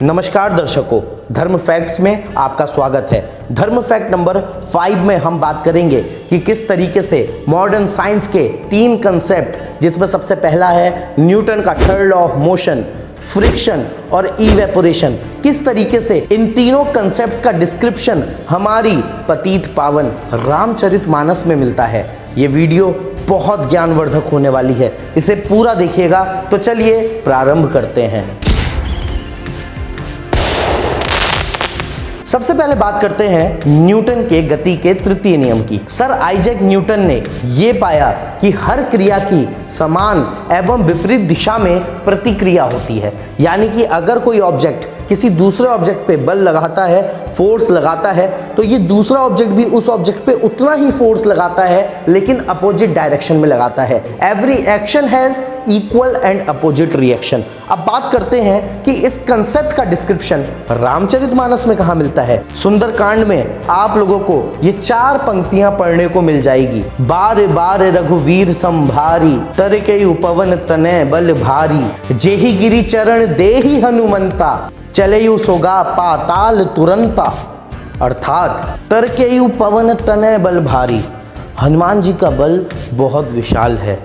नमस्कार दर्शकों, धर्म फैक्ट्स में आपका स्वागत है। धर्म फैक्ट नंबर 5 में हम बात करेंगे कि किस तरीके से मॉडर्न साइंस के 3 कंसेप्ट, जिसमें सबसे पहला है न्यूटन का third law of motion, friction और इवेपोरेशन, किस तरीके से इन तीनों कंसेप्ट्स का डिस्क्रिप्शन हमारी पतित पावन रामचरितमानस में मिलता है। ये वीडियो बहुत ज्ञानवर्धक होने वाली है, इसे पूरा देखिएगा। तो चलिए प्रारंभ करते हैं। सबसे पहले बात करते हैं न्यूटन के गति के तृतीय नियम की। सर आइजैक न्यूटन ने यह पाया कि हर क्रिया की समान एवं विपरीत दिशा में प्रतिक्रिया होती है, यानी कि अगर कोई ऑब्जेक्ट किसी दूसरे ऑब्जेक्ट पे बल लगाता है, फोर्स लगाता है, तो ये दूसरा ऑब्जेक्ट भी उस ऑब्जेक्ट पे उतना ही फोर्स लगाता है, लेकिन अपोजिट डायरेक्शन में लगाता है। Every action has equal and opposite reaction. अब बात करते हैं कि इस कंसेप्ट का डिस्क्रिप्शन रामचरितमानस में कहां मिलता है। सुंदरकांड में आप लोगों को ये 4 पंक्तियां पढ़ने को मिल जाएगी। बार बार रघुवीर संभारी, तरके उपवन तनय बल भारी, जेहि गिरि चरण देहि हनुमंता, चलेयु सोगा पाताल तुरंता। अर्थात तरकेयु पवन तनय बल भारी, हनुमान जी का बल बहुत विशाल है।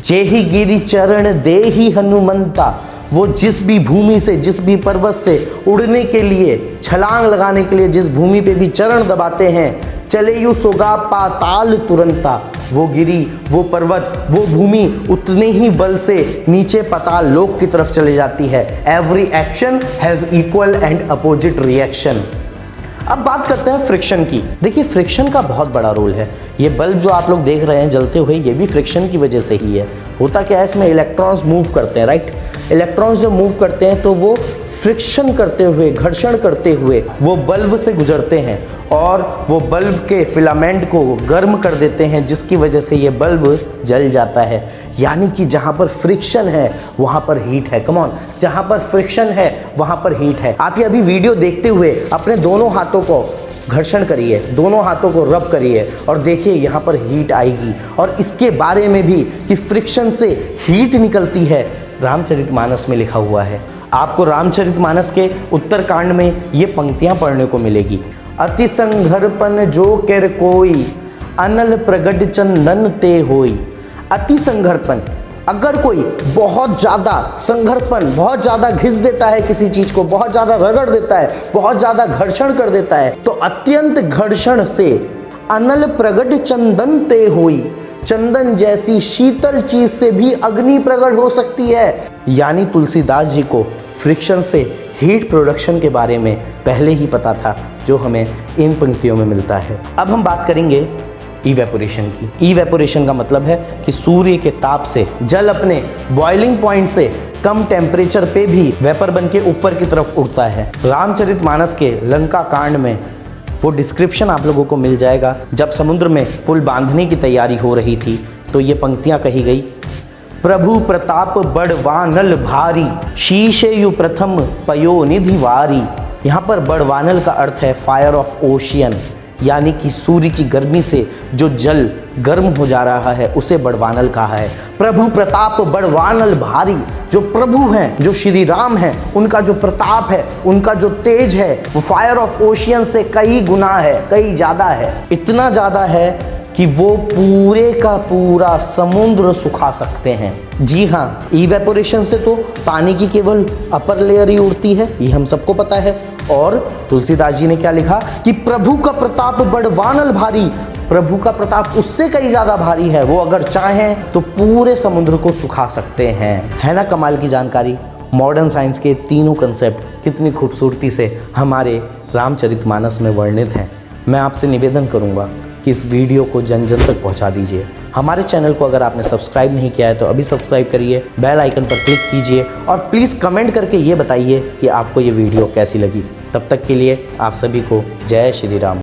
जेहि गिरि चरण देहि हनुमंता, वो जिस भी भूमि से, जिस भी पर्वत से उड़ने के लिए, छलांग लगाने के लिए जिस भूमि पे भी चरण दबाते हैं, चलेयु सोगा पाताल तुरंता, वो गिरी, वो पर्वत, वो भूमि उतने ही बल से नीचे पाताल लोक की तरफ चले जाती है। Every action has equal and opposite reaction. अब बात करते हैं फ्रिक्शन की। देखिए, फ्रिक्शन का बहुत बड़ा रोल है। ये बल्ब जो आप लोग देख रहे हैं जलते हुए, ये भी फ्रिक्शन की वजह से ही है। होता क्या है, इसमें इलेक्ट्रॉन्स मूव करते हैं, राइट। इलेक्ट्रॉन्स जब मूव करते हैं तो वो फ्रिक्शन करते हुए, घर्षण करते हुए वो बल्ब से गुजरते हैं और वो बल्ब के फिलामेंट को गर्म कर देते हैं, जिसकी वजह से ये बल्ब जल जाता है। यानी कि जहाँ पर फ्रिक्शन है वहाँ पर हीट है। कम ऑन, जहाँ पर फ्रिक्शन है वहाँ पर हीट है। आप ये अभी वीडियो देखते हुए अपने दोनों हाथों को घर्षण करिए, दोनों हाथों को रब करिए और देखिए यहाँ पर हीट आएगी। और इसके बारे में भी कि फ्रिक्शन से हीट निकलती है, रामचरितमानस में लिखा हुआ है। आपको रामचरितमानस के उत्तरकांड में ये पंक्तियां पढ़ने को मिलेगी। अति संघर्पण जो कर कोई, अनल प्रगट चंदन ते होई। अति संघर्पण, अगर कोई बहुत ज़्यादा संघर्पण, बहुत ज़्यादा घिस देता है किसी चीज़ को, बहुत ज़्यादा रगड़ देता है, बहुत ज़्यादा घर्षण कर देता है, तो अत्यंत घर्षण से अनल प्रगट चंदन ते होई, चंदन जैसी शीतल चीज से भी अग्नि प्रकट हो सकती है। यानी तुलसीदास जी को फ्रिक्शन से हीट प्रोडक्शन के बारे में पहले ही पता था, जो हमें इन पंक्तियों में मिलता है। अब हम बात करेंगे इवेपोरेशन की। इवेपोरेशन का मतलब है कि सूर्य के ताप से जल अपने बॉइलिंग पॉइंट से कम टेम्परेचर पे भी वेपर बन के ऊपर की तरफ उड़ता है। रामचरितमानस के लंका कांड में वो डिस्क्रिप्शन आप लोगों को मिल जाएगा। जब समुद्र में पुल बांधने की तैयारी हो रही थी तो ये पंक्तियां कही गई। प्रभु प्रताप बड़वानल भारी, शीशे यु प्रथम पयो निधि वारी। यहाँ पर बड़वानल का अर्थ है फायर ऑफ ओशियन, यानी कि सूर्य की गर्मी से जो जल गर्म हो जा रहा है उसे बड़वानल कहा है। प्रभु प्रताप बड़वानल भारी, जो प्रभु हैं, जो श्री राम हैं, उनका जो प्रताप है, उनका जो तेज है, वो फायर ऑफ ओशियन से कई गुना है, कई ज़्यादा है। इतना ज़्यादा है कि वो पूरे का पूरा समुद्र सुखा सकते हैं। जी हाँ, इवेपोरेशन से तो पानी की केवल अपर लेयर ही उड़ती है, ये हम सबको पता है। और तुलसीदास जी ने क्या लिखा कि प्रभु का प्रताप बड़वानल भारी, प्रभु का प्रताप उससे कई ज्यादा भारी है, वो अगर चाहें तो पूरे समुद्र को सुखा सकते हैं। है ना कमाल की जानकारी। मॉडर्न साइंस के तीनों कंसेप्ट कितनी खूबसूरती से हमारे रामचरितमानस में वर्णित हैं। मैं आपसे निवेदन करूंगा कि इस वीडियो को जन जन तक पहुंचा दीजिए। हमारे चैनल को अगर आपने सब्सक्राइब नहीं किया है तो अभी सब्सक्राइब करिए, बेल आइकन पर क्लिक कीजिए और प्लीज़ कमेंट करके ये बताइए कि आपको ये वीडियो कैसी लगी। तब तक के लिए आप सभी को जय श्री राम।